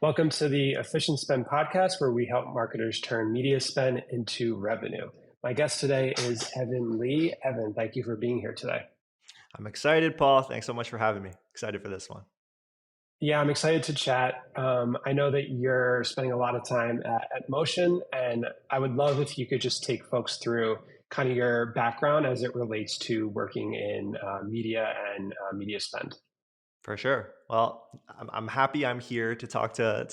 Welcome to the Efficient Spend podcast, where we help marketers turn media spend into revenue. My guest today is Evan Lee. Evan, thank you for being here today. I'm excited, Paul. Thanks so much for having me. Excited for this one. Yeah, I'm excited to chat. I know that you're spending a lot of time at Motion, and I would love if you could just take folks through kind of your background as it relates to working in media and media spend. For sure. Well, I'm happy I'm here to talk to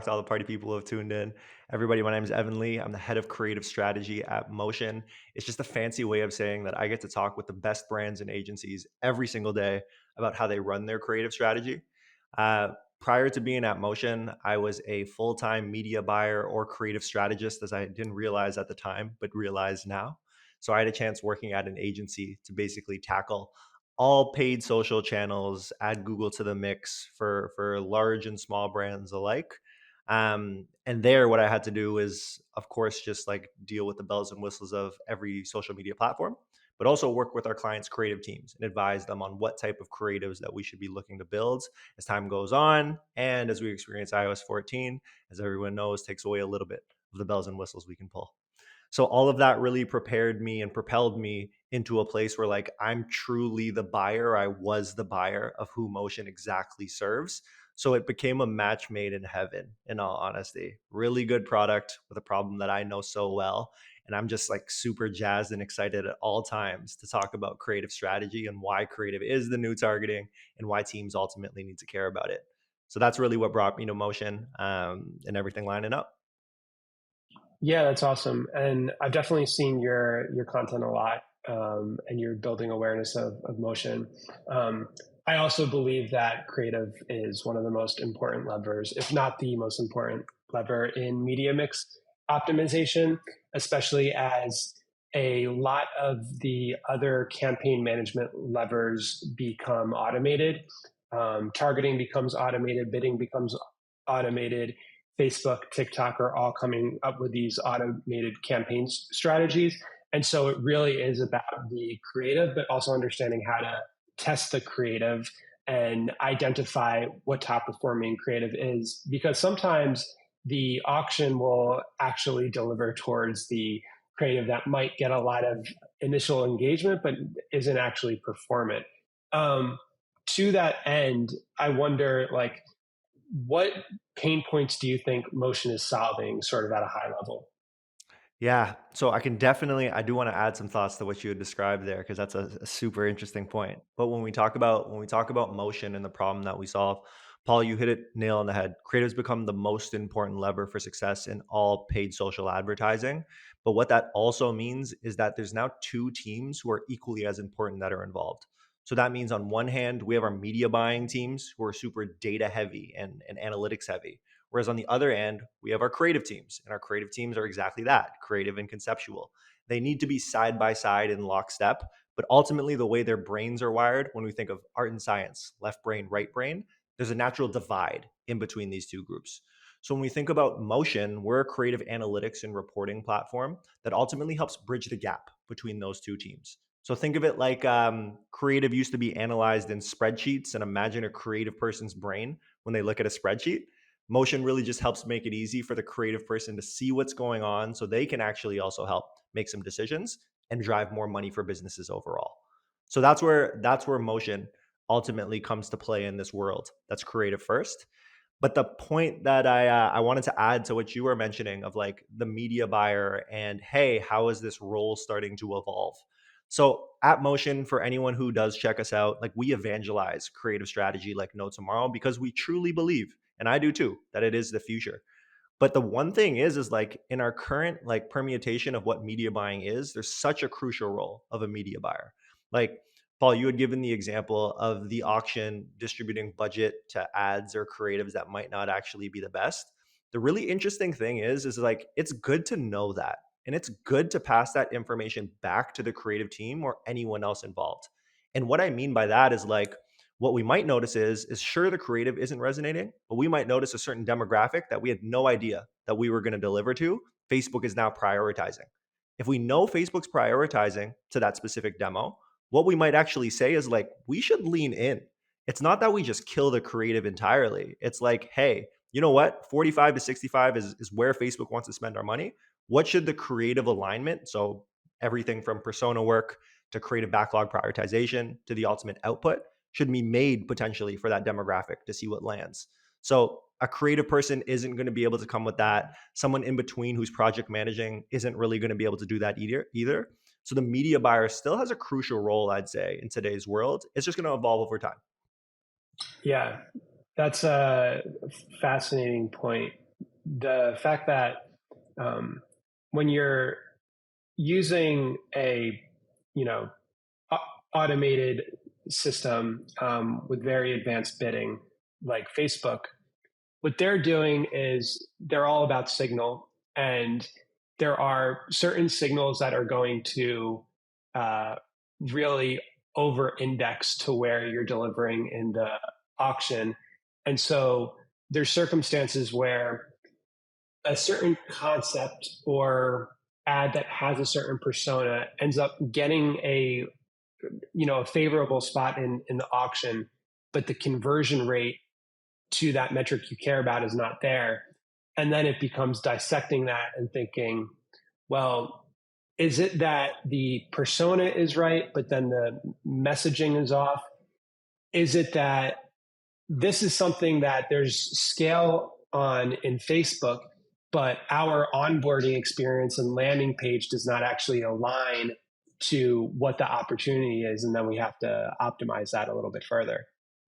all the party people who have tuned in. Everybody, my name is Evan Lee. I'm the head of creative strategy at Motion. It's just a fancy way of saying that I get to talk with the best brands and agencies every single day about how they run their creative strategy. Uh, Prior to being at Motion, I was a full-time media buyer or creative strategist, as I didn't realize at the time, but realize now. So I had a chance working at an agency to basically tackle all paid social channels, add Google to the mix for large and small brands alike. And there, what I had to do is, of course, just like deal with the bells and whistles of every social media platform, but also work with our clients' creative teams and advise them on what type of creatives that we should be looking to build as time goes on. And as we experience iOS 14, as everyone knows, takes away a little bit of the bells and whistles we can pull. So all of that really prepared me and propelled me into a place where like I'm truly the buyer. I was the buyer of who Motion exactly serves. So it became a match made in heaven, in all honesty. Really good product with a problem that I know so well. And I'm just like super jazzed and excited at all times to talk about creative strategy and why creative is the new targeting and why teams ultimately need to care about it. So that's really what brought me to Motion, and everything lining up. Yeah, that's awesome. And I've definitely seen your content a lot, and you're building awareness of motion. I also believe that creative is one of the most important levers, if not the most important lever in media mix optimization, especially as a lot of the other campaign management levers become automated. Targeting becomes automated, bidding becomes automated. Facebook, TikTok are all coming up with these automated campaign strategies. And so it really is about the creative, but also understanding how to test the creative and identify what top performing creative is. Because sometimes the auction will actually deliver towards the creative that might get a lot of initial engagement, but isn't actually performant. Um, to that end, I wonder, like, what pain points do you think motion is solving sort of at a high level? Yeah, so I do want to add some thoughts to what you had described there because that's a super interesting point. But when we talk about motion and the problem that we solve, Paul, you hit it nail on the head. Creatives become the most important lever for success in all paid social advertising. But what that also means is that there's now two teams who are equally as important that are involved. So that means on one hand, we have our media buying teams who are super data heavy and analytics heavy. Whereas on the other end, we have our creative teams, and our creative teams are exactly that, creative and conceptual. They need to be side by side in lockstep, but ultimately, the way their brains are wired, when we think of art and science, left brain, right brain, there's a natural divide in between these two groups. So when we think about motion, we're a creative analytics and reporting platform that ultimately helps bridge the gap between those two teams. So think of it like creative used to be analyzed in spreadsheets, and imagine a creative person's brain when they look at a spreadsheet. Motion really just helps make it easy for the creative person to see what's going on so they can actually also help make some decisions and drive more money for businesses overall. So that's where motion ultimately comes to play in this world. That's creative first. But the point that I wanted to add to what you were mentioning of like the media buyer and hey, how is this role starting to evolve? So at Motion, for anyone who does check us out, like we evangelize creative strategy like no tomorrow because we truly believe, and I do too, that it is the future. But the one thing is like in our current like permutation of what media buying is, there's such a crucial role of a media buyer. Like Paul, you had given the example of the auction distributing budget to ads or creatives that might not actually be the best. The really interesting thing is like it's good to know that. And it's good to pass that information back to the creative team or anyone else involved. And what I mean by that is like what we might notice is sure the creative isn't resonating, but we might notice a certain demographic that we had no idea that we were going to deliver to. Facebook is now prioritizing. If we know Facebook's prioritizing to that specific demo, what we might actually say is like, we should lean in. It's not that we just kill the creative entirely. It's like, hey, you know what, 45 to 65 is where Facebook wants to spend our money. What should the creative alignment, so everything from persona work to creative backlog prioritization to the ultimate output, should be made potentially for that demographic to see what lands. So a creative person isn't going to be able to come with that. Someone in between who's project managing isn't really going to be able to do that either. So the media buyer still has a crucial role, I'd say, in today's world. It's just going to evolve over time. Yeah, that's a fascinating point. The fact that when you're using a you know automated system with very advanced bidding like Facebook, what they're doing is they're all about signal, and there are certain signals that are going to uh, really over index to where you're delivering in the auction. And so there's circumstances where a certain concept or ad that has a certain persona ends up getting a favorable spot in the auction, but the conversion rate to that metric you care about is not there. And then it becomes dissecting that and thinking, well, is it that the persona is right, but then the messaging is off? Is it that this is something that there's scale on in Facebook, but our onboarding experience and landing page does not actually align to what the opportunity is, and then we have to optimize that a little bit further.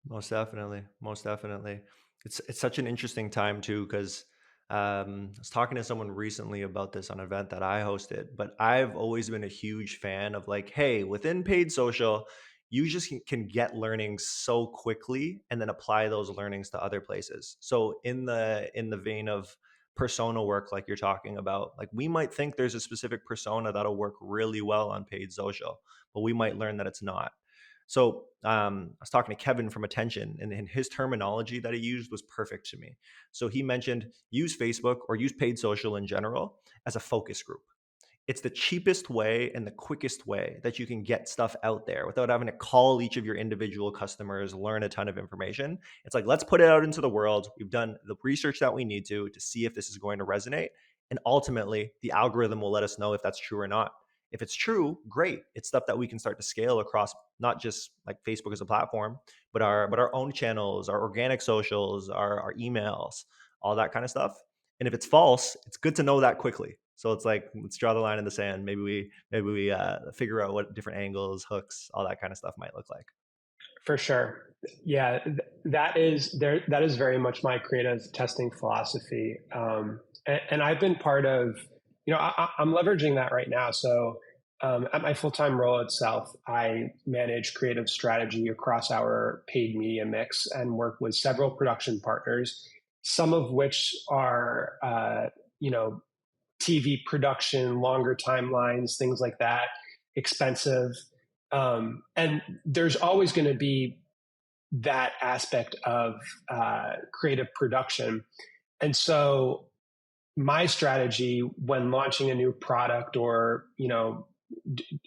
Most definitely, most definitely. It's such an interesting time too because I was talking to someone recently about this on an event that I hosted. But I've always been a huge fan of like, hey, within paid social, you just can get learnings so quickly and then apply those learnings to other places. So in the vein of persona work, like you're talking about, like we might think there's a specific persona that'll work really well on paid social, but we might learn that it's not. So I was talking to Kevin from Attention, and his terminology that he used was perfect to me. So he mentioned use Facebook or use paid social in general as a focus group. It's the cheapest way and the quickest way that you can get stuff out there without having to call each of your individual customers, learn a ton of information. It's like, let's put it out into the world. We've done the research that we need to see if this is going to resonate. And ultimately, the algorithm will let us know if that's true or not. If it's true, great. It's stuff that we can start to scale across not just like Facebook as a platform, but our own channels, our organic socials, our emails, all that kind of stuff. And if it's false, it's good to know that quickly. So it's like, let's draw the line in the sand. Maybe we figure out what different angles, hooks, all that kind of stuff might look like. For sure. Yeah, that is there. That is very much my creative testing philosophy. And I've been part of, I'm leveraging that right now. So at my full-time role itself, I manage creative strategy across our paid media mix and work with several production partners, some of which are, TV production, longer timelines, things like that, expensive. And there's always going to be that aspect of creative production. And so my strategy when launching a new product or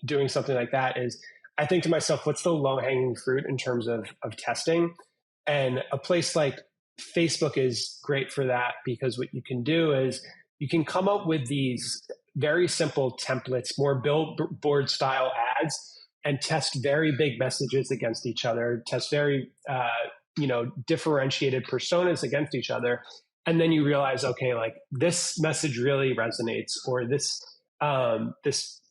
doing something like that is I think to myself, what's the low hanging fruit in terms of testing? And a place like Facebook is great for that because what you can do is you can come up with these very simple templates, more billboard style ads, and test very big messages against each other, test very differentiated personas against each other, and then you realize, okay, like this message really resonates, or this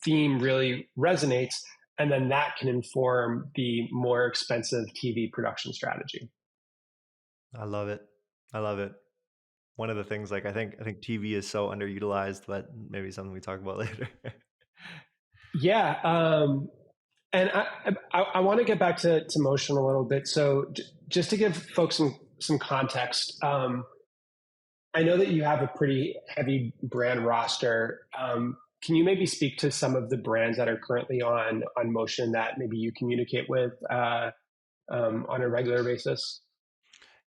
theme really resonates, and then that can inform the more expensive TV production strategy. I love it. I love it. One of the things, like I think TV is so underutilized, but maybe something we talk about later. Yeah, and I want to get back to motion a little bit. So just to give folks some context, I know that you have a pretty heavy brand roster. Can you maybe speak to some of the brands that are currently on motion that maybe you communicate with on a regular basis?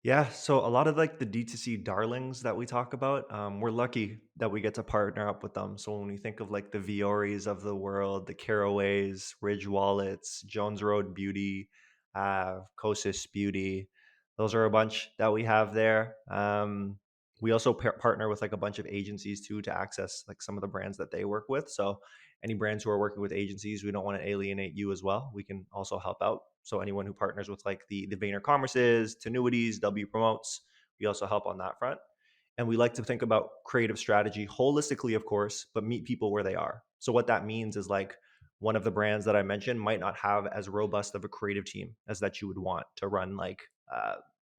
Yeah, so a lot of like the D2C darlings that we talk about, we're lucky that we get to partner up with them. So when we think of like the Vioris of the world, the Caraways, Ridge Wallets, Jones Road Beauty, Kosas Beauty, those are a bunch that we have there. We also partner with like a bunch of agencies too to access like some of the brands that they work with. So any brands who are working with agencies, we don't want to alienate you as well. We can also help out. So anyone who partners with like the Vayner Commerces, Tenuities, W Promotes, we also help on that front. And we like to think about creative strategy holistically, of course, but meet people where they are. So what that means is like one of the brands that I mentioned might not have as robust of a creative team as that you would want to run like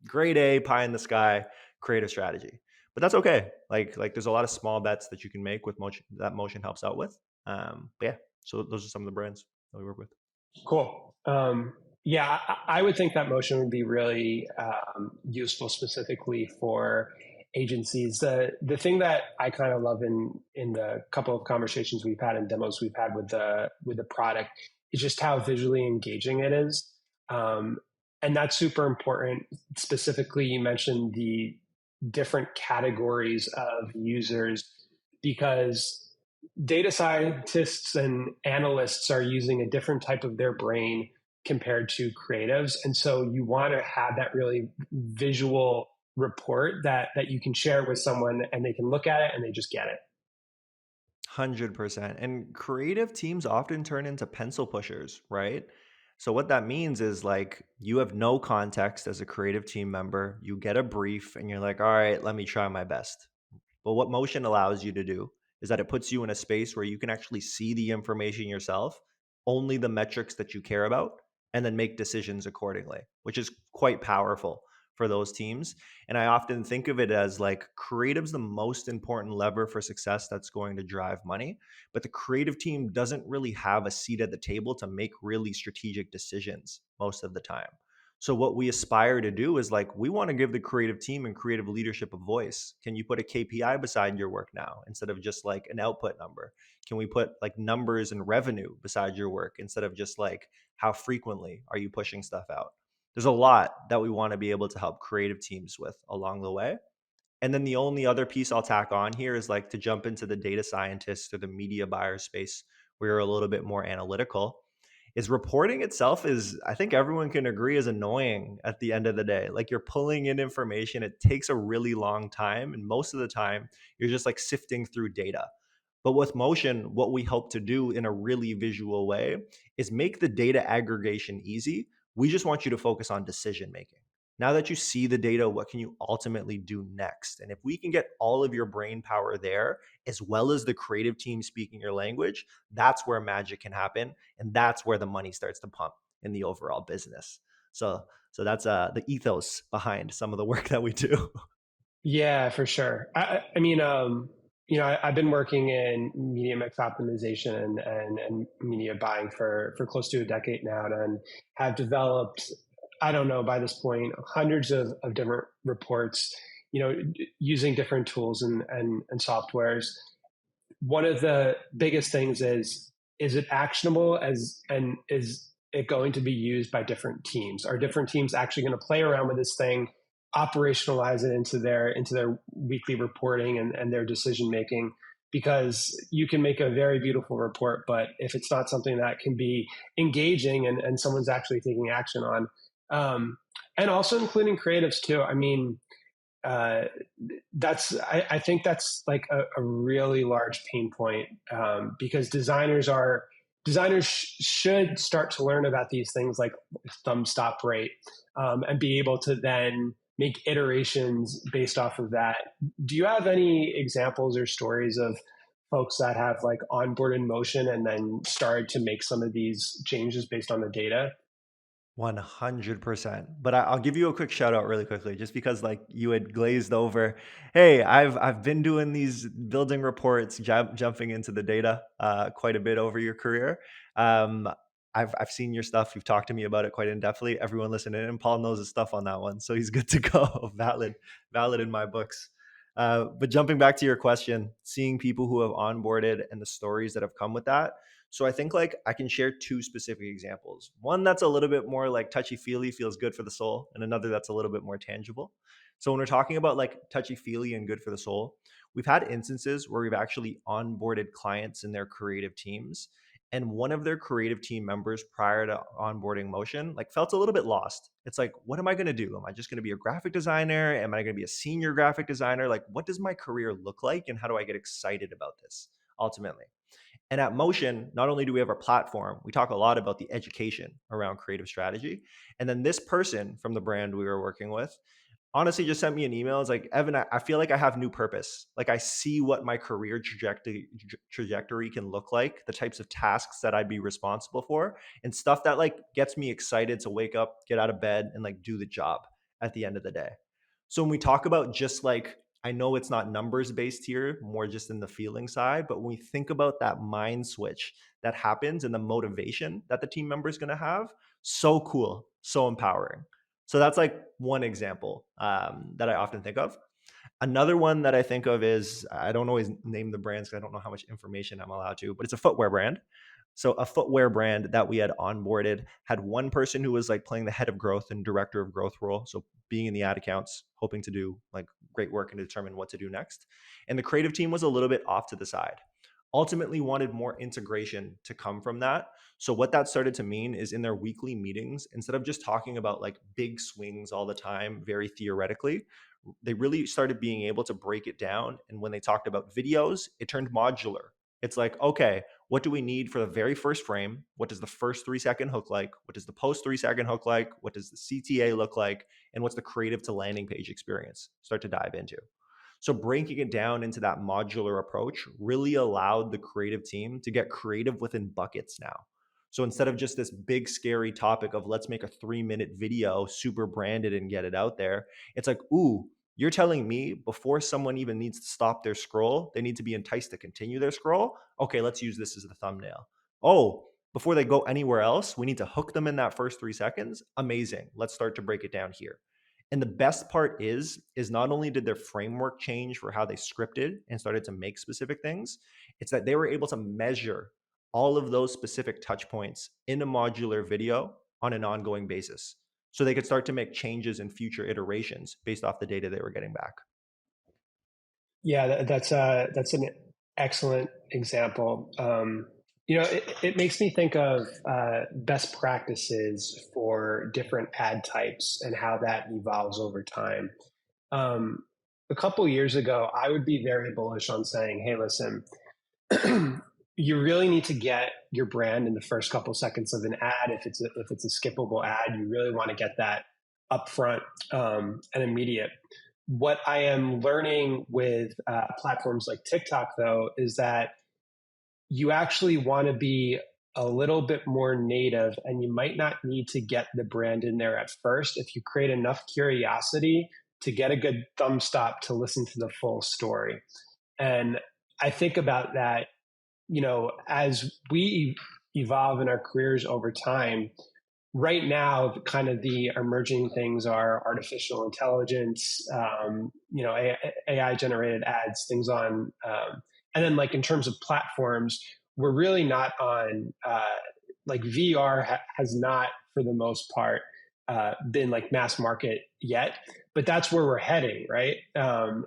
grade A pie in the sky creative strategy. But that's okay. Like there's a lot of small bets that you can make with motion that motion helps out with. But yeah, so those are some of the brands that we work with. Cool. Yeah, I would think that motion would be really useful specifically for agencies. The thing that I kind of love in the couple of conversations we've had and demos we've had with the product is just how visually engaging it is, and that's super important. Specifically, you mentioned the different categories of users because data scientists and analysts are using a different type of their brain compared to creatives, and so you want to have that really visual report that you can share with someone and they can look at it and they just get it. 100%. And creative teams often turn into pencil pushers, right? So, what that means is like you have no context as a creative team member. You get a brief and you're like, all right, let me try my best. But what motion allows you to do is that it puts you in a space where you can actually see the information yourself, only the metrics that you care about, and then make decisions accordingly, which is quite powerful for those teams. And I often think of it as like creative's the most important lever for success that's going to drive money. But the creative team doesn't really have a seat at the table to make really strategic decisions most of the time. So what we aspire to do is like we want to give the creative team and creative leadership a voice. Can you put a KPI beside your work now instead of just like an output number? Can we put like numbers and revenue beside your work instead of just like how frequently are you pushing stuff out? There's a lot that we want to be able to help creative teams with along the way. And then the only other piece I'll tack on here is like to jump into the data scientist or the media buyer space where you're a little bit more analytical. Is reporting itself is, I think everyone can agree, is annoying at the end of the day. Like you're pulling in information, it takes a really long time. And most of the time, you're just like sifting through data. But with motion, what we hope to do in a really visual way is make the data aggregation easy. We just want you to focus on decision making. Now that you see the data, what can you ultimately do next? And if we can get all of your brain power there, as well as the creative team speaking your language, that's where magic can happen. And that's where the money starts to pump in the overall business. So that's the ethos behind some of the work that we do. Yeah, for sure. I mean, I've been working in media mix optimization and media buying for close to a decade now, and have developed, I don't know, by this point, hundreds of different reports, using different tools and softwares. One of the biggest things is it actionable, as and is it going to be used by different teams? Are different teams actually going to play around with this thing, operationalize it into their weekly reporting and their decision making? Because you can make a very beautiful report, but if it's not something that can be engaging and someone's actually taking action on, um, and also including creatives too. I mean, uh, I think that's like a really large pain point, because designers should start to learn about these things like thumb stop rate, and be able to then make iterations based off of that. Do you have any examples or stories of folks that have like onboarded motion and then started to make some of these changes based on the data? 100%. But I'll give you a quick shout out really quickly, just because like you had glazed over. Hey, I've been doing these building reports, jumping into the data quite a bit over your career. Um, I've seen your stuff. You've talked to me about it quite in depthly. Everyone listening, and Paul knows his stuff on that one, so he's good to go. Valid in my books. But jumping back to your question, seeing people who have onboarded and the stories that have come with that. So I think like I can share two specific examples. One that's a little bit more like touchy feely, feels good for the soul, and another that's a little bit more tangible. So when we're talking about like touchy feely and good for the soul, we've had instances where we've actually onboarded clients in their creative teams. And one of their creative team members prior to onboarding Motion like felt a little bit lost. It's like, what am I going to do? Am I just going to be a graphic designer? Am I going to be a senior graphic designer? Like, what does my career look like, and how do I get excited about this ultimately? And at Motion, not only do we have our platform, we talk a lot about the education around creative strategy. And then this person from the brand we were working with honestly just sent me an email. It's like, Evan, I feel like I have new purpose. Like I see what my career trajectory can look like, the types of tasks that I'd be responsible for, and stuff that like gets me excited to wake up, get out of bed, and like do the job at the end of the day. So when we talk about just like, I know it's not numbers based here, more just in the feeling side, but when we think about that mind switch that happens and the motivation that the team member is going to have, so cool, so empowering. So that's like one example that I often think of. Another one that I think of is I don't always name the brands because I don't know how much information I'm allowed to, but it's a footwear brand. So a footwear brand that we had onboarded had one person who was like playing the head of growth and director of growth role. So being in the ad accounts, hoping to do like great work and determine what to do next. And the creative team was a little bit off to the side. Ultimately wanted more integration to come from that. So what that started to mean is in their weekly meetings, instead of just talking about like big swings all the time, very theoretically, they really started being able to break it down. And when they talked about videos, it turned modular. It's like, okay, what do we need for the very first frame? What does the first 3 second hook like? What does the post 3 second hook like? What does the CTA look like? And what's the creative to landing page experience? Start to dive into. So breaking it down into that modular approach really allowed the creative team to get creative within buckets now. So instead of just this big scary topic of let's make a 3 minute video super branded and get it out there, it's like, ooh, you're telling me before someone even needs to stop their scroll, they need to be enticed to continue their scroll? Okay, let's use this as the thumbnail. Oh, before they go anywhere else, we need to hook them in that first 3 seconds. Amazing. Let's start to break it down here. And the best part is not only did their framework change for how they scripted and started to make specific things, it's that they were able to measure all of those specific touch points in a modular video on an ongoing basis. So they could start to make changes in future iterations based off the data they were getting back. Yeah, that's an excellent example. It makes me think of best practices for different ad types and how that evolves over time. Um, a couple years ago, I would be very bullish on saying, "Hey, listen, you really need to get your brand in the first couple seconds of an ad. If it's a skippable ad, you really want to get that upfront and immediate." What I am learning with platforms like TikTok, though, is that you actually want to be a little bit more native, and you might not need to get the brand in there at first if you create enough curiosity to get a good thumb stop to listen to the full story. And I think about that, as we evolve in our careers over time. Right now, kind of the emerging things are artificial intelligence, AI generated ads, things on, and then like in terms of platforms, we're really not on, like VR has not, for the most part, been like mass market yet, but that's where we're heading, right?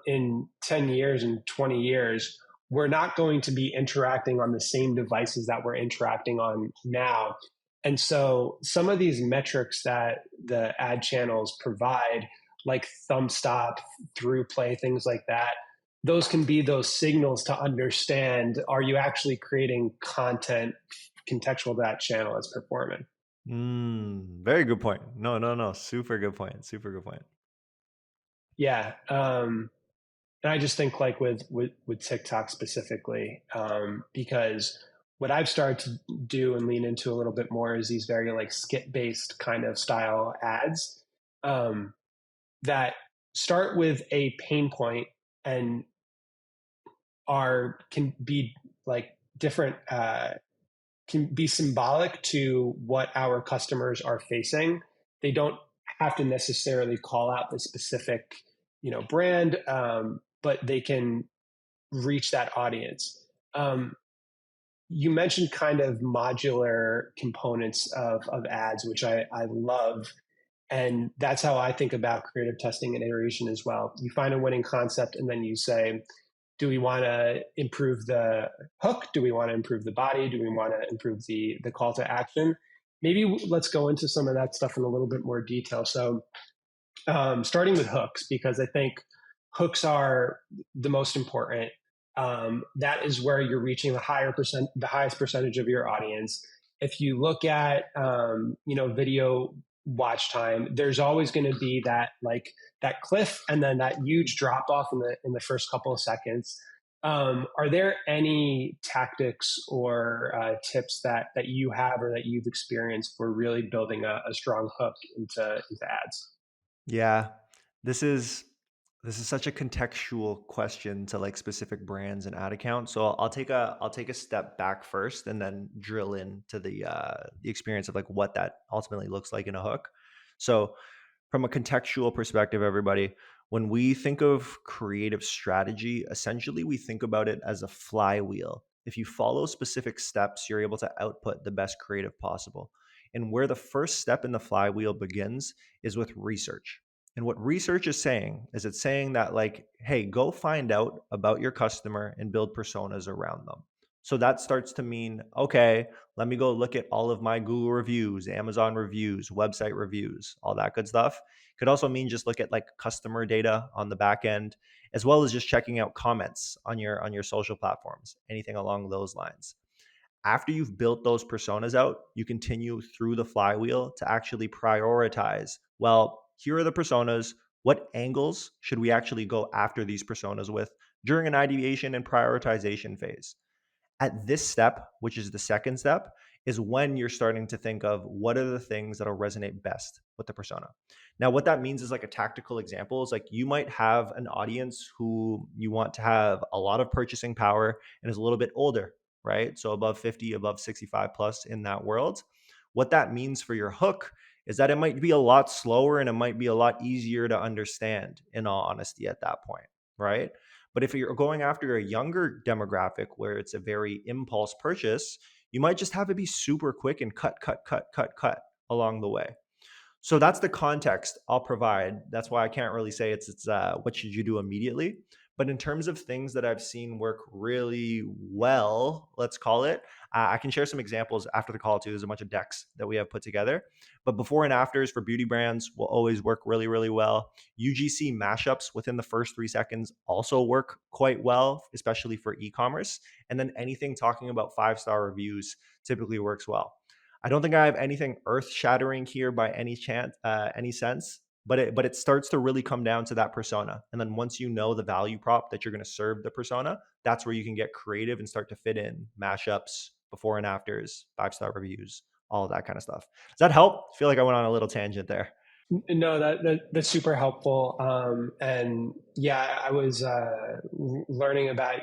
In 10 years and 20 years, we're not going to be interacting on the same devices that we're interacting on now. And so some of these metrics that the ad channels provide, like thumb stop, through play, things like that, those can be those signals to understand, are you actually creating content contextual to that channel that's performing? Very good point. No, no, no. Super good point. Super good point. Yeah. And I just think like with TikTok specifically, because what I've started to do and lean into a little bit more is these very like skit based kind of style ads, um, that start with a pain point and can be like different, can be symbolic to what our customers are facing. They don't have to necessarily call out the specific, brand, but they can reach that audience. Um, you mentioned kind of modular components of ads, which I love. And that's how I think about creative testing and iteration as well. You find a winning concept and then you say, Do we want to improve the hook? Do we want to improve the body? Do we want to improve the call to action? Maybe let's go into some of that stuff in a little bit more detail. So starting with hooks, because I think hooks are the most important. That is where you're reaching the highest percentage of your audience. If you look at, video watch time, there's always going to be that cliff and then that huge drop off in the first couple of seconds. Are there any tactics or tips that you have or that you've experienced for really building a strong hook into ads? Yeah, this is this is such a contextual question to like specific brands and ad accounts. So I'll take a step back first and then drill into the experience of like what that ultimately looks like in a hook. So from a contextual perspective, everybody, when we think of creative strategy, essentially we think about it as a flywheel. If you follow specific steps, you're able to output the best creative possible. And where the first step in the flywheel begins is with research. And what research is saying is it's saying that, like, hey, go find out about your customer and build personas around them. So that starts to mean, okay, let me go look at all of my Google reviews, Amazon reviews, website reviews, all that good stuff. Could also mean just look at like customer data on the back end, as well as just checking out comments on your social platforms, anything along those lines. After you've built those personas out, you continue through the flywheel to actually prioritize. Well, here are the personas. What angles should we actually go after these personas with during an ideation and prioritization phase? At this step, which is the second step, is when you're starting to think of what are the things that'll resonate best with the persona. Now, what that means is like a tactical example is like you might have an audience who you want to have a lot of purchasing power and is a little bit older, right? So above 50, above 65 plus in that world. What that means for your hook is that it might be a lot slower and it might be a lot easier to understand, in all honesty, at that point, right? But if you're going after a younger demographic where it's a very impulse purchase, you might just have it be super quick and cut along the way. So that's the context I'll provide. That's why I can't really say it's what should you do immediately. But in terms of things that I've seen work really well, let's call it, I can share some examples after the call too. There's a bunch of decks that we have put together. But before and afters for beauty brands will always work really, really well. UGC mashups within the first 3 seconds also work quite well, especially for e-commerce. And then anything talking about 5-star reviews typically works well. I don't think I have anything earth shattering here by any chance, any sense. But it starts to really come down to that persona, and then once you know the value prop that you're going to serve the persona, that's where you can get creative and start to fit in mashups, before and afters, 5-star reviews, all of that kind of stuff. Does that help? I feel like I went on a little tangent there. No, that's super helpful. And yeah, I was learning about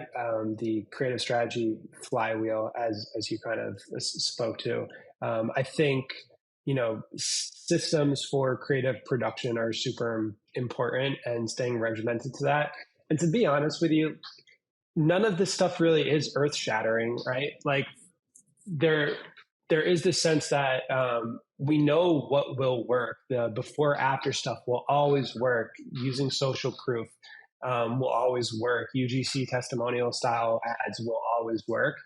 the creative strategy flywheel as you kind of spoke to. I think systems for creative production are super important, and staying regimented to that. And to be honest with you, none of this stuff really is earth shattering, right? Like there there is this sense that we know what will work. The before after stuff will always work. Using social proof will always work. UGC testimonial style ads will always work.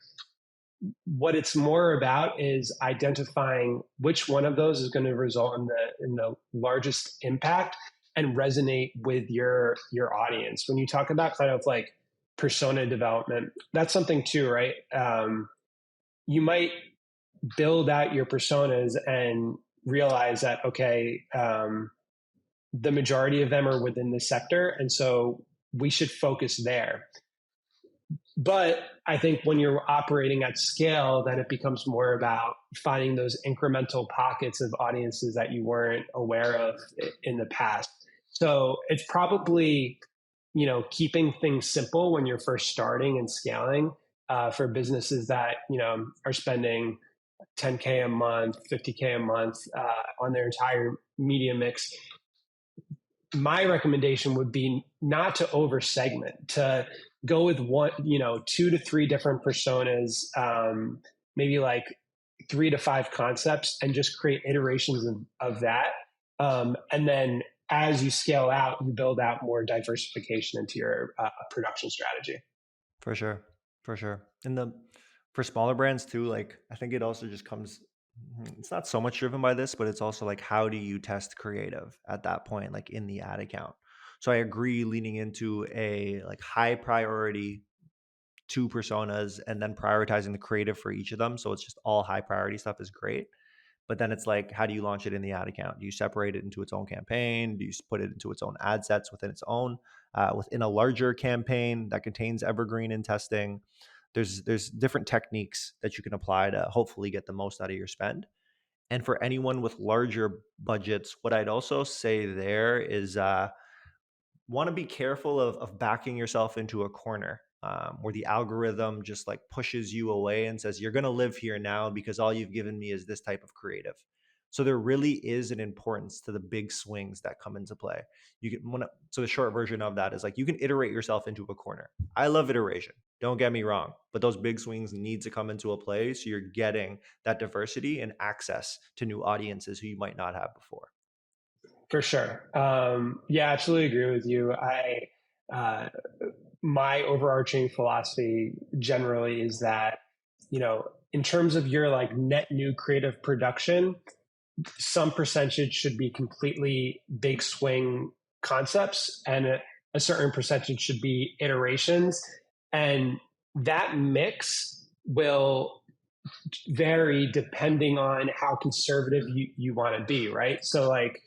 What it's more about is identifying which one of those is going to result in the largest impact and resonate with your audience. When you talk about kind of like persona development, that's something too, right? You might build out your personas and realize that okay, the majority of them are within the sector, and so we should focus there. But I think when you're operating at scale, then it becomes more about finding those incremental pockets of audiences that you weren't aware of in the past. So it's probably, keeping things simple when you're first starting and scaling, for businesses that, are spending 10K a month, 50K a month on their entire media mix. My recommendation would be not to over segment, to go with one, 2 to 3 different personas, maybe like 3 to 5 concepts, and just create iterations of that. And then as you scale out, you build out more diversification into your production strategy. For sure. For sure. And the for smaller brands too, like I think it also just comes it's not so much driven by this, but it's also like how do you test creative at that point, like in the ad account. So I agree leaning into a like high priority two personas and then prioritizing the creative for each of them. So it's just all high priority stuff is great. But then it's like, how do you launch it in the ad account? Do you separate it into its own campaign? Do you put it into its own ad sets within its own, within a larger campaign that contains evergreen and testing? There's different techniques that you can apply to hopefully get the most out of your spend. And for anyone with larger budgets, what I'd also say there is want to be careful of backing yourself into a corner where the algorithm just like pushes you away and says you're going to live here now because all you've given me is this type of creative. So there really is an importance to the big swings that come into play. You can so the short version of that is like you can iterate yourself into a corner. I love iteration, don't get me wrong, but those big swings need to come into a play so you're getting that diversity and access to new audiences who you might not have before. For sure. Yeah, I absolutely agree with you. Uh, my overarching philosophy generally is that, in terms of your like net new creative production, some percentage should be completely big swing concepts, and a certain percentage should be iterations. And that mix will vary depending on how conservative you want to be, right? So like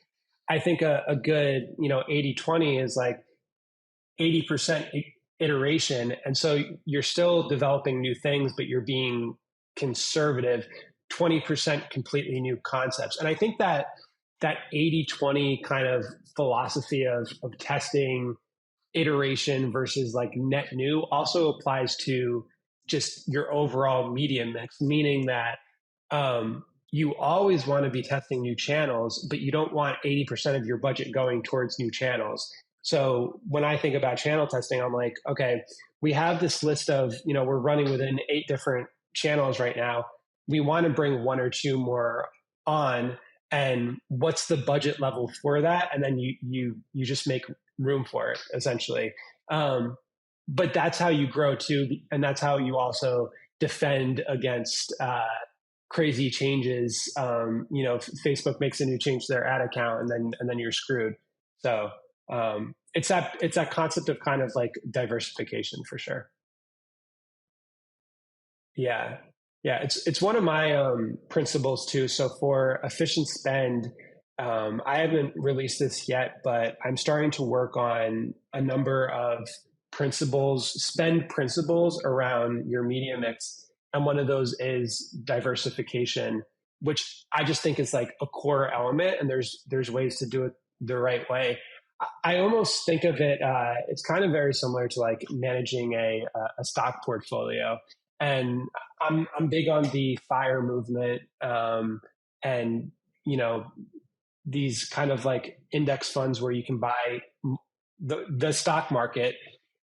I think a good, 80/20 is like 80% iteration. And so you're still developing new things, but you're being conservative, 20% completely new concepts. And I think that 80/20 kind of philosophy of testing iteration versus like net new also applies to just your overall media mix, meaning that you always want to be testing new channels, but you don't want 80% of your budget going towards new channels. So when I think about channel testing, I'm like, okay, we have this list of, we're running within 8 different channels right now. We want to bring one or two more on, and what's the budget level for that? And then you just make room for it essentially. But that's how you grow too, and that's how you also defend against crazy changes. Facebook makes a new change to their ad account, and then you're screwed. So it's that concept of kind of like diversification for sure. Yeah, yeah, it's one of my principles too. So for efficient spend, I haven't released this yet, but I'm starting to work on a number of spend principles around your media mix, and one of those is diversification, which I just think is like a core element, and there's ways to do it the right way. I almost think of it. It's kind of very similar to like managing a stock portfolio, and I'm big on the FIRE movement, and you know these kind of like index funds where you can buy the stock market,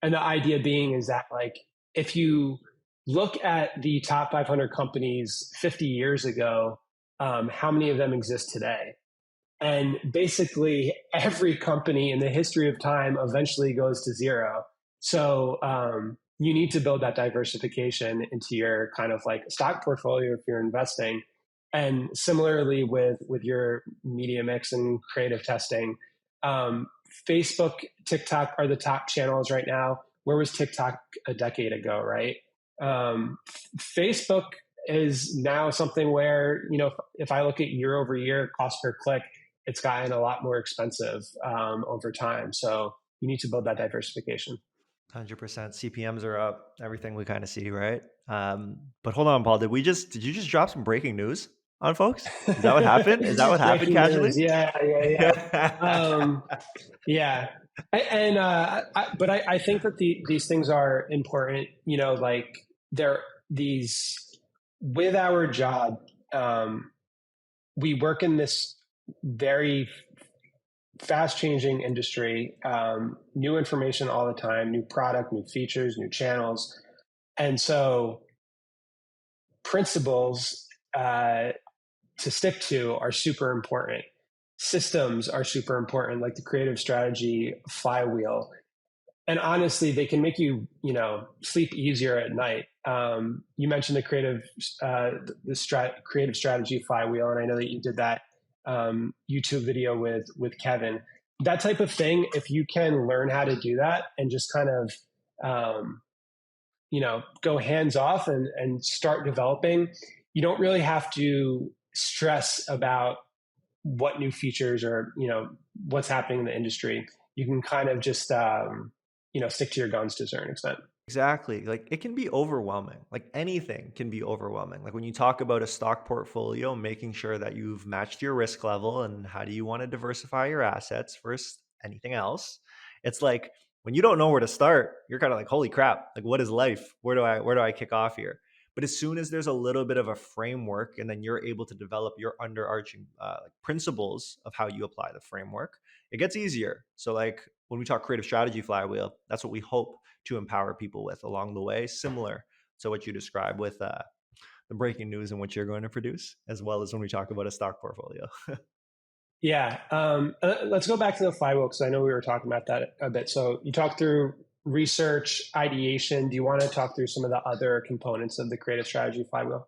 and the idea being is that like if you look at the top 500 companies 50 years ago, how many of them exist today? And basically, every company in the history of time eventually goes to zero. So you need to build that diversification into your kind of like stock portfolio if you're investing. And similarly with your media mix and creative testing, um, Facebook, TikTok are the top channels right now. Where was TikTok a decade ago, right? Um, Facebook is now something where, if I look at year over year cost per click, it's gotten a lot more expensive over time. So you need to build that diversification. 100% CPMs are up, everything we kind of see, right? But hold on, Paul, did you just drop some breaking news on folks? Is that what happened? Is that what happened Breaking casually? news. Yeah, yeah, yeah. Yeah. But I think that these things are important, like they're these with our job. We work in this very fast changing industry, new information all the time, new product, new features, new channels. And so principles to stick to are super important. Systems are super important, like the creative strategy flywheel. and honestly, they can make you, sleep easier at night. You mentioned the creative strategy flywheel, and I know that you did that YouTube video with Kevin. That type of thing, if you can learn how to do that and just kind of, um, go hands off and start developing, you don't really have to stress about what new features or what's happening in the industry. You can kind of just stick to your guns to a certain extent. Exactly. Like it can be overwhelming. Like anything can be overwhelming. Like when you talk about a stock portfolio, making sure that you've matched your risk level and how do you want to diversify your assets versus anything else. It's like when you don't know where to start, you're kind of like, holy crap, like what is life? Where do I kick off here? But as soon as there's a little bit of a framework and then you're able to develop your underarching like principles of how you apply the framework, it gets easier. So like when we talk creative strategy flywheel, that's what we hope to empower people with along the way, similar to what you described with the breaking news and what you're going to produce, as well as when we talk about a stock portfolio. Yeah. Let's go back to the flywheel because I know we were talking about that a bit. So you talked through research, ideation. Do you want to talk through some of the other components of the creative strategy flywheel?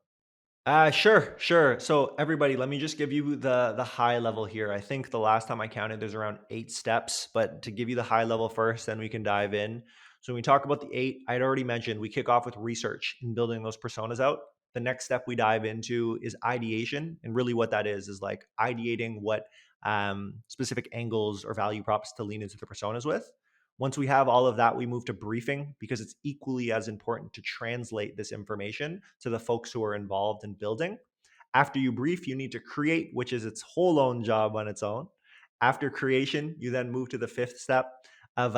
Sure. So everybody, let me just give you the high level here. I think the last time I counted, there's around 8 steps, but to give you the high level first, then we can dive in. So when we talk about the eight, I'd already mentioned we kick off with research and building those personas out. The next step we dive into is ideation, and really what that is like ideating what specific angles or value props to lean into the personas with. Once we have all of that, we move to briefing because it's equally as important to translate this information to the folks who are involved in building. After you brief, you need to create, which is its whole own job on its own. After creation, you then move to the fifth step of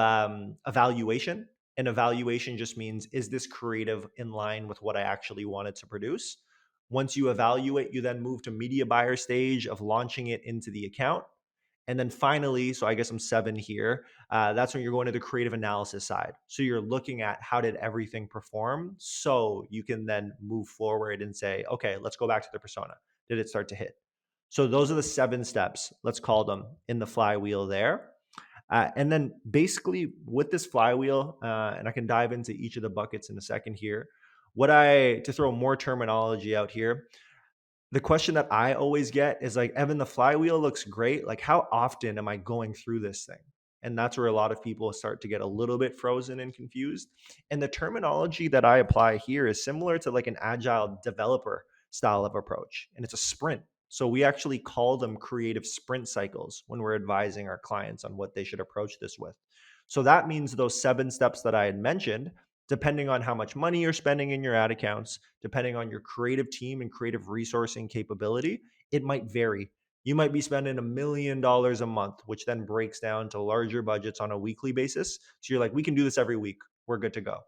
evaluation. And evaluation just means, is this creative in line with what I actually wanted to produce? Once you evaluate, you then move to media buyer stage of launching it into the account. And then finally, so I guess I'm seven here. That's when you're going to the creative analysis side. So you're looking at how did everything perform, so you can then move forward and say, okay, let's go back to the persona. Did it start to hit? So those are the 7 steps. Let's call them in the flywheel there. And then basically with this flywheel, and I can dive into each of the buckets in a second here. To throw more terminology out here, the question that I always get is like, Evan, the flywheel looks great. Like, how often am I going through this thing? And that's where a lot of people start to get a little bit frozen and confused. And the terminology that I apply here is similar to like an agile developer style of approach, and it's a sprint. So we actually call them creative sprint cycles when we're advising our clients on what they should approach this with. So that means those 7 steps that I had mentioned, depending on how much money you're spending in your ad accounts, depending on your creative team and creative resourcing capability, it might vary. You might be spending $1 million a month, which then breaks down to larger budgets on a weekly basis. So you're like, we can do this every week. We're good to go.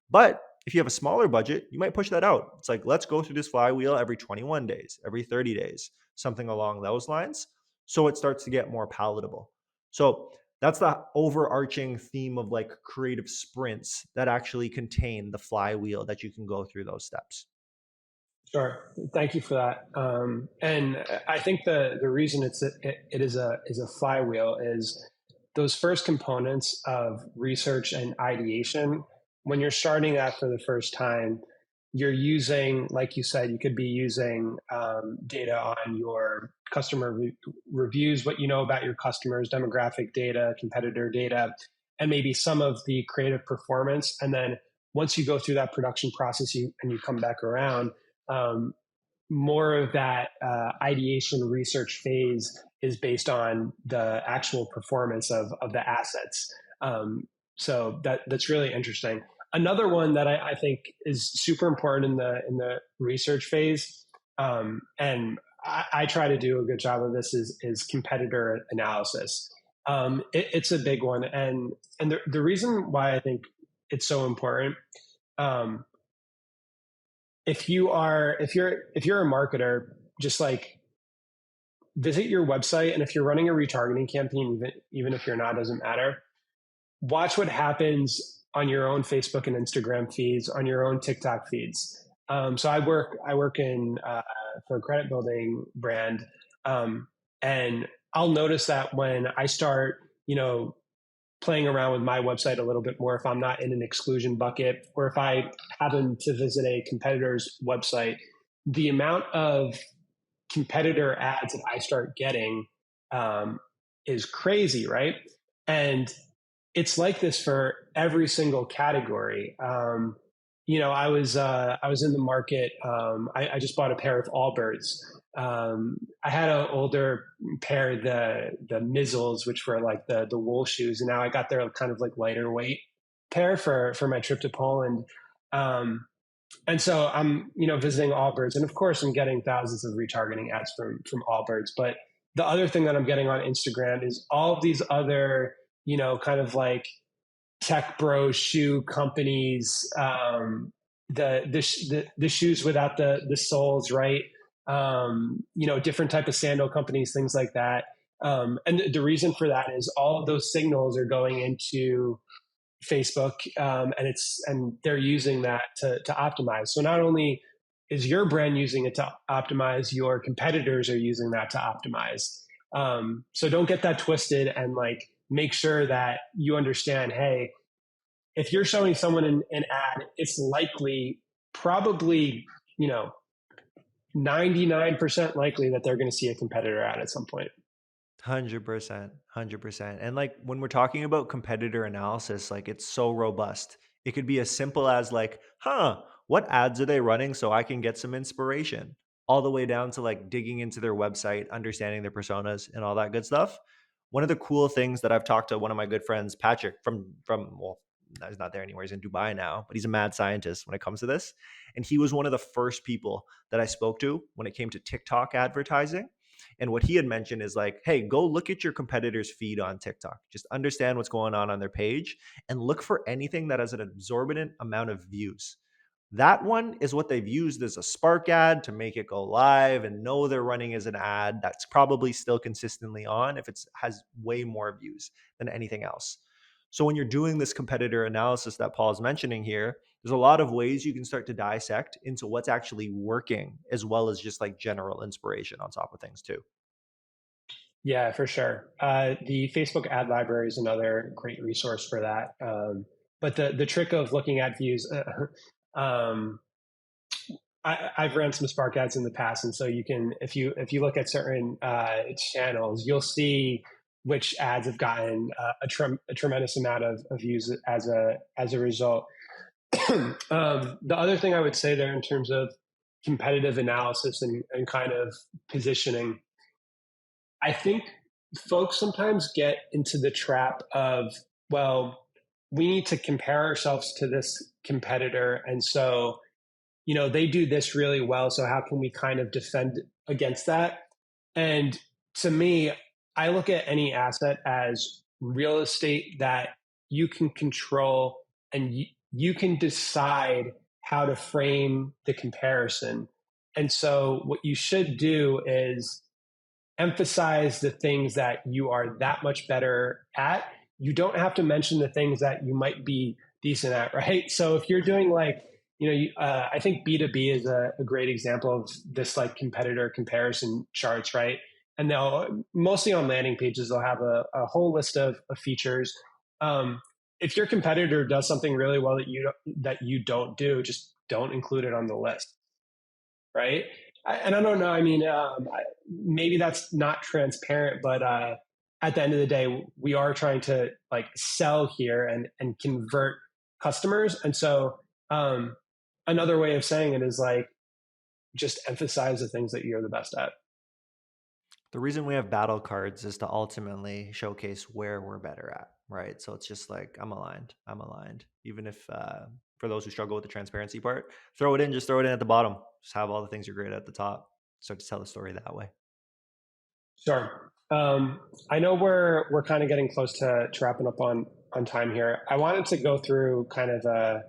But if you have a smaller budget, you might push that out. It's like, let's go through this flywheel every 21 days, every 30 days, something along those lines. So it starts to get more palatable. So that's the overarching theme of like creative sprints that actually contain the flywheel that you can go through those steps. Sure. Thank you for that. And I think the reason it is a flywheel is those first components of research and ideation. When you're starting that for the first time, you're using, like you said, you could be using data on your reviews, what you know about your customers, demographic data, competitor data, and maybe some of the creative performance. And then once you go through that production process, and you come back around, um, more of that ideation research phase is based on the actual performance of the assets. So that's really interesting. Another one that I think is super important in the research phase, and I try to do a good job of this, is competitor analysis. It's a big one, and the reason why I think it's so important. Um, if you're a marketer, just like visit your website, and if you're running a retargeting campaign, even if you're not, doesn't matter. Watch what happens on your own Facebook and Instagram feeds, on your own TikTok feeds. So I work in for a credit building brand, and I'll notice that when I start, playing around with my website a little bit more if I'm not in an exclusion bucket, or if I happen to visit a competitor's website, the amount of competitor ads that I start getting um, is crazy, right? And it's like this for every single category. I was in the market. I just bought a pair of Allbirds. I had an older pair, the Mizzles, which were like the wool shoes, and now I got their kind of like lighter weight pair for my trip to Poland. Um, and so I'm, visiting Allbirds, and of course I'm getting thousands of retargeting ads from Allbirds. But the other thing that I'm getting on Instagram is all of these other, kind of like tech bro shoe companies, the shoes without the soles, right? Different type of sandal companies, things like that. And the reason for that is all of those signals are going into Facebook, and they're using that to optimize. So not only is your brand using it to optimize, your competitors are using that to optimize. So don't get that twisted, and like make sure that you understand, hey, if you're showing someone an ad, it's likely, probably, 99% likely that they're going to see a competitor ad at some point. 100%, 100%. And like when we're talking about competitor analysis, like it's so robust. It could be as simple as like, what ads are they running so I can get some inspiration? All the way down to like digging into their website, understanding their personas and all that good stuff. One of the cool things that I've talked to one of my good friends, Patrick, from well, he's not there anymore. He's in Dubai now, but he's a mad scientist when it comes to this. And he was one of the first people that I spoke to when it came to TikTok advertising. And what he had mentioned is like, hey, go look at your competitor's feed on TikTok. Just understand what's going on their page and look for anything that has an exorbitant amount of views. That one is what they've used as a spark ad to make it go live and know they're running as an ad that's probably still consistently on if it has way more views than anything else. So when you're doing this competitor analysis that Paul's mentioning here, there's a lot of ways you can start to dissect into what's actually working as well as just like general inspiration on top of things too. Yeah, for sure. The Facebook ad library is another great resource for that. But the trick of looking at views, um, I've ran some Spark ads in the past, and so you can, if you look at certain channels, you'll see which ads have gotten a tremendous amount of views as a result. The other thing I would say there in terms of competitive analysis and kind of positioning, I think folks sometimes get into the trap of, well, we need to compare ourselves to this competitor. And so, they do this really well. So how can we kind of defend against that? And to me, I look at any asset as real estate that you can control, and you can decide how to frame the comparison. And so what you should do is emphasize the things that you are that much better at. You don't have to mention the things that you might be decent at, right? So if you're doing like, I think B2B is a great example of this, like competitor comparison charts, right? And they'll mostly on landing pages, they'll have a whole list of features. If your competitor does something really well that you don't do, just don't include it on the list, right? And I don't know. I mean, maybe that's not transparent, but at the end of the day, we are trying to like sell here and convert customers. And so another way of saying it is like just emphasize the things that you're the best at. The reason we have battle cards is to ultimately showcase where we're better at, right? So it's just like I'm aligned. I'm aligned. Even if for those who struggle with the transparency part, throw it in. Just throw it in at the bottom. Just have all the things you're great at the top. Start to tell the story that way. Sure. I know we're kind of getting close to wrapping up on time here. I wanted to go through kind of a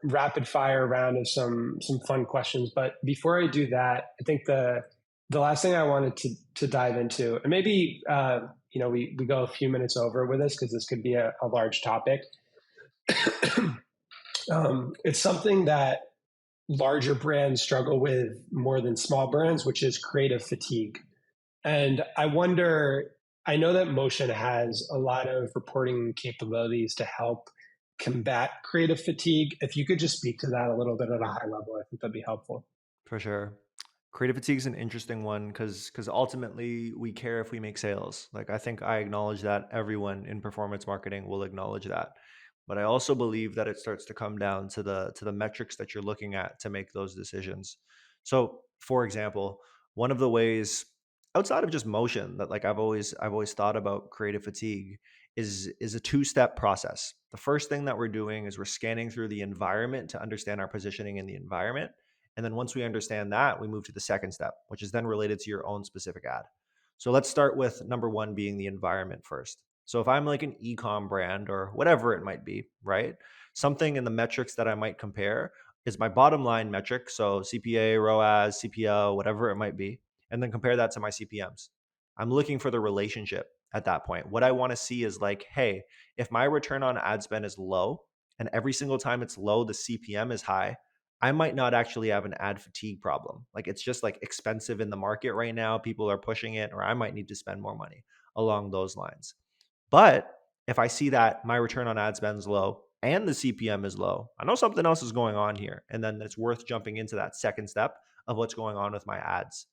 rapid fire round of some fun questions, but before I do that, I think the last thing I wanted to dive into, and maybe we go a few minutes over with this because this could be a large topic. It's something that larger brands struggle with more than small brands, which is creative fatigue. And I wonder, I know that Motion has a lot of reporting capabilities to help combat creative fatigue. If you could just speak to that a little bit at a high level, I think that'd be helpful. For sure. Creative fatigue is an interesting one because ultimately we care if we make sales. Like I think I acknowledge that everyone in performance marketing will acknowledge that. But I also believe that it starts to come down to the metrics that you're looking at to make those decisions. So, for example, one of the ways outside of just motion that like I've always thought about creative fatigue is a two-step process. The first thing that we're doing is we're scanning through the environment to understand our positioning in the environment, and then once we understand that, we move to the second step, which is then related to your own specific ad. So let's start with number one being the environment first. So if I'm like an e-com brand or whatever it might be, right? Something in the metrics that I might compare is my bottom line metric. So CPA, ROAS, CPL, whatever it might be, and then compare that to my CPMs. I'm looking for the relationship at that point. What I want to see is like, hey, if my return on ad spend is low and every single time it's low, the CPM is high, I might not actually have an ad fatigue problem. Like it's just like expensive in the market right now. People are pushing it, or I might need to spend more money along those lines. But if I see that my return on ad spend is low and the CPM is low, I know something else is going on here. And then it's worth jumping into that second step of what's going on with my ads.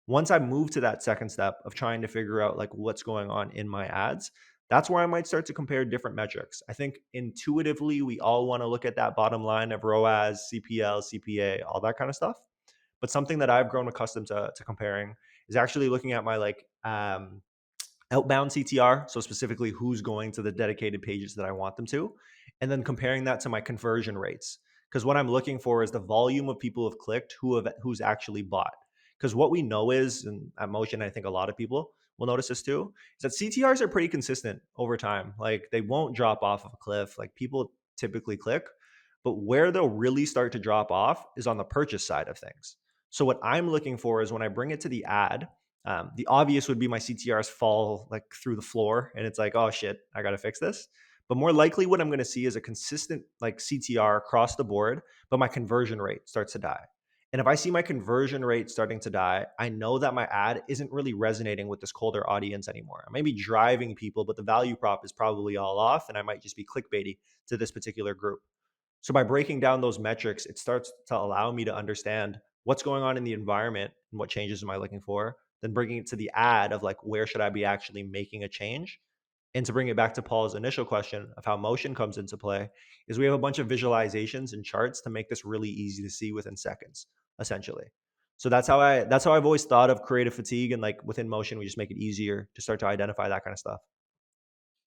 Once I move to that second step of trying to figure out like what's going on in my ads, that's where I might start to compare different metrics. I think intuitively we all want to look at that bottom line of ROAS, CPL, CPA, all that kind of stuff. But something that I've grown accustomed to comparing is actually looking at my like outbound CTR, so specifically who's going to the dedicated pages that I want them to, and then comparing that to my conversion rates. Because what I'm looking for is the volume of people who have clicked, who's actually bought. Because what we know is, and at Motion, I think a lot of people will notice this too, is that CTRs are pretty consistent over time. Like they won't drop off of a cliff. Like people typically click, but where they'll really start to drop off is on the purchase side of things. So what I'm looking for is when I bring it to the ad, the obvious would be my CTRs fall like through the floor, and it's like, oh shit, I got to fix this. But more likely, what I'm going to see is a consistent like CTR across the board, but my conversion rate starts to die. And if I see my conversion rate starting to die, I know that my ad isn't really resonating with this colder audience anymore. I may be driving people, but the value prop is probably all off, and I might just be clickbaity to this particular group. So by breaking down those metrics, it starts to allow me to understand what's going on in the environment and what changes am I looking for, then bringing it to the ad of like, where should I be actually making a change? And to bring it back to Paul's initial question of how motion comes into play, is we have a bunch of visualizations and charts to make this really easy to see within seconds, essentially. So that's how I've always thought of creative fatigue, and like within motion, we just make it easier to start to identify that kind of stuff.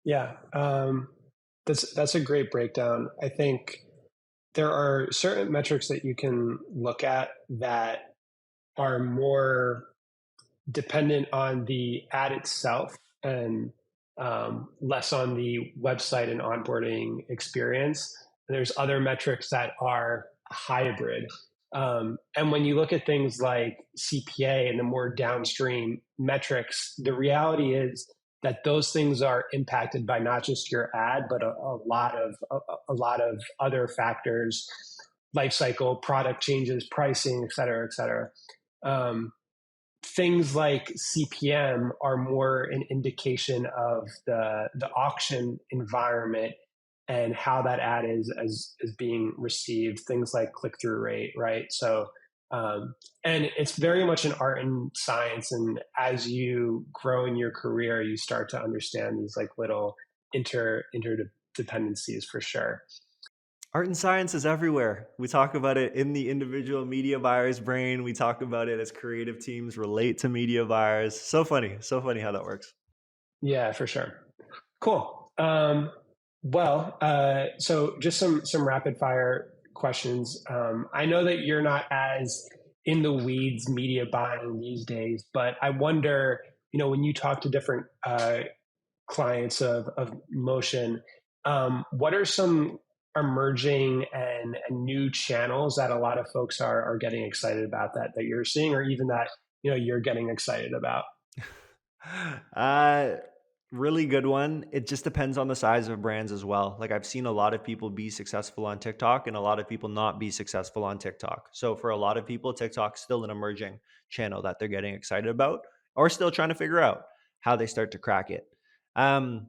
Yeah, that's a great breakdown. I think there are certain metrics that you can look at that are more dependent on the ad itself and less on the website and onboarding experience. There's other metrics that are hybrid. And when you look at things like CPA and the more downstream metrics, the reality is that those things are impacted by not just your ad, but a lot of other factors, life cycle, product changes, pricing, et cetera, et cetera. Um, Things like CPM are more an indication of the auction environment and how that ad is being received. Things like click through rate, right? So, and it's very much an art and science. And as you grow in your career, you start to understand these like little interdependencies for sure. Art and science is everywhere. We talk about it in the individual media buyer's brain. We talk about it as creative teams relate to media buyers. So funny how that works. Yeah, for sure. Cool. So just some rapid fire questions. I know that you're not as in the weeds media buying these days, but I wonder, when you talk to different clients of Motion, what are some emerging and new channels that a lot of folks are getting excited about that you're seeing, or even that you're getting excited about? Uh, Really good one. It just depends on the size of brands as well. Like I've seen a lot of people be successful on TikTok and a lot of people not be successful on TikTok. So for a lot of people, TikTok's still an emerging channel that they're getting excited about or still trying to figure out. how they start to crack it. Um,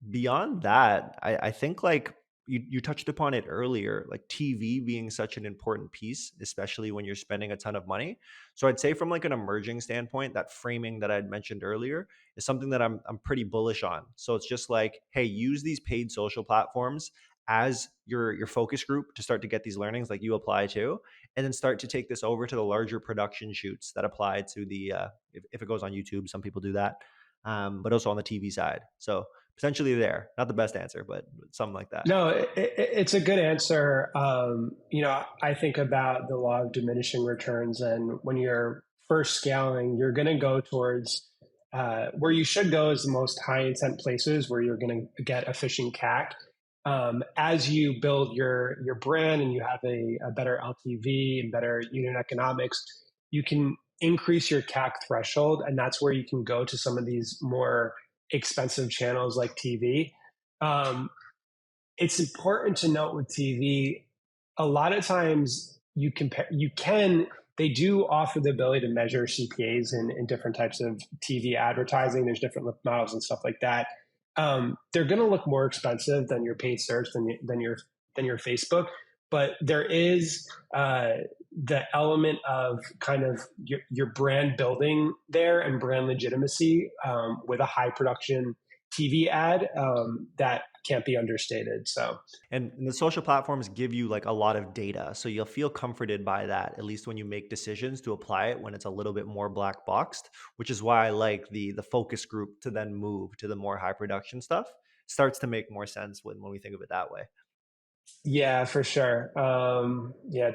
Beyond that, I think like you touched upon it earlier, like TV being such an important piece, especially when you're spending a ton of money. So I'd say from like an emerging standpoint, that framing that I'd mentioned earlier is something that I'm pretty bullish on. So it's just like, hey, use these paid social platforms as your focus group to start to get these learnings like you apply to, and then start to take this over to the larger production shoots that apply to the if it goes on YouTube, some people do that, but also on the TV side. So potentially there, not the best answer, but something like that. No, it's a good answer. I think about the law of diminishing returns, and when you're first scaling, you're going to go towards where you should go is the most high intent places where you're going to get efficient CAC. As you build your brand and you have a better LTV and better unit economics, you can increase your CAC threshold, and that's where you can go to some of these more expensive channels like TV. Um, it's important to note with TV, a lot of times they do offer the ability to measure CPAs in different types of TV advertising. There's different lift models and stuff like that. They're going to look more expensive than your paid search than your Facebook, but there is the element of kind of your brand building there and brand legitimacy with a high production TV ad that can't be understated. So And the social platforms give you like a lot of data. So you'll feel comforted by that, at least when you make decisions to apply it when it's a little bit more black boxed, which is why I like the focus group to then move to the more high production stuff. Starts to make more sense when we think of it that way. yeah, for sure. Yeah,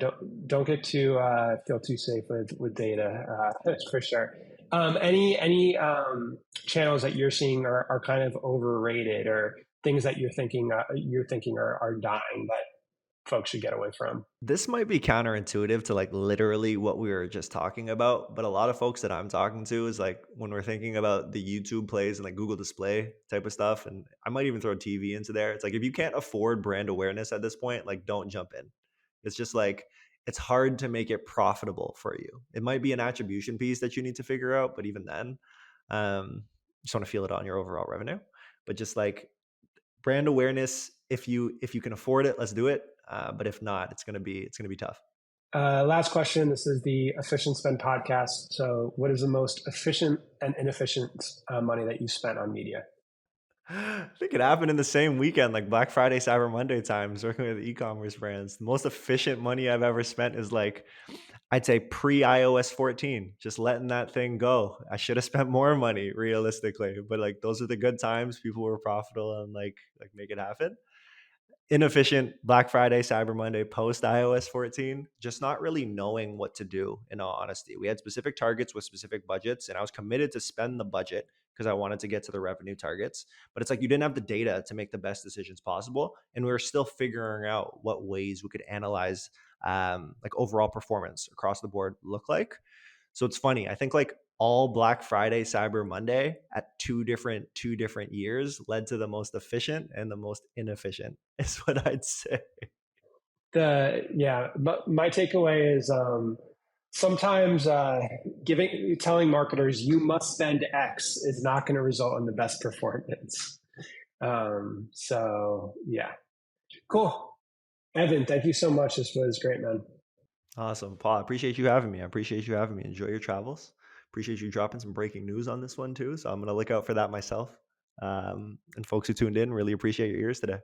don't get too feel too safe with data. That's for sure. Any channels that you're seeing are kind of overrated, or things that you're thinking are dying that folks should get away from? This might be counterintuitive to like literally what we were just talking about, but a lot of folks that I'm talking to is like when we're thinking about the YouTube plays and like Google display type of stuff, and I might even throw TV into there. It's like if you can't afford brand awareness at this point, like don't jump in. It's just like it's hard to make it profitable for you. It might be an attribution piece that you need to figure out, but even then, you just want to feel it on your overall revenue. But just like brand awareness, if you can afford it, let's do it. But if not, it's gonna be tough. Last question. This is the Efficient Spend podcast. So, what is the most efficient and inefficient money that you spent on media? I think it happened in the same weekend, like Black Friday, Cyber Monday times, working with e-commerce brands. The most efficient money I've ever spent is like, I'd say pre iOS 14, just letting that thing go. I should have spent more money realistically, but like those are the good times. People were profitable and like make it happen. Inefficient Black Friday, Cyber Monday, post iOS 14, just not really knowing what to do, in all honesty. We had specific targets with specific budgets, and I was committed to spend the budget because I wanted to get to the revenue targets. But it's like you didn't have the data to make the best decisions possible. And we were still figuring out what ways we could analyze like overall performance across the board look like. So it's funny. I think like all Black Friday, Cyber Monday at two different years led to the most efficient and the most inefficient is what I'd say. My takeaway is sometimes telling marketers you must spend X is not going to result in the best performance. So yeah, cool. Evan, thank you so much. This was great, man. Awesome. Paul, I appreciate you having me. I appreciate you having me. Enjoy your travels. Appreciate you dropping some breaking news on this one too. So I'm going to look out for that myself. And folks who tuned in, really appreciate your ears today.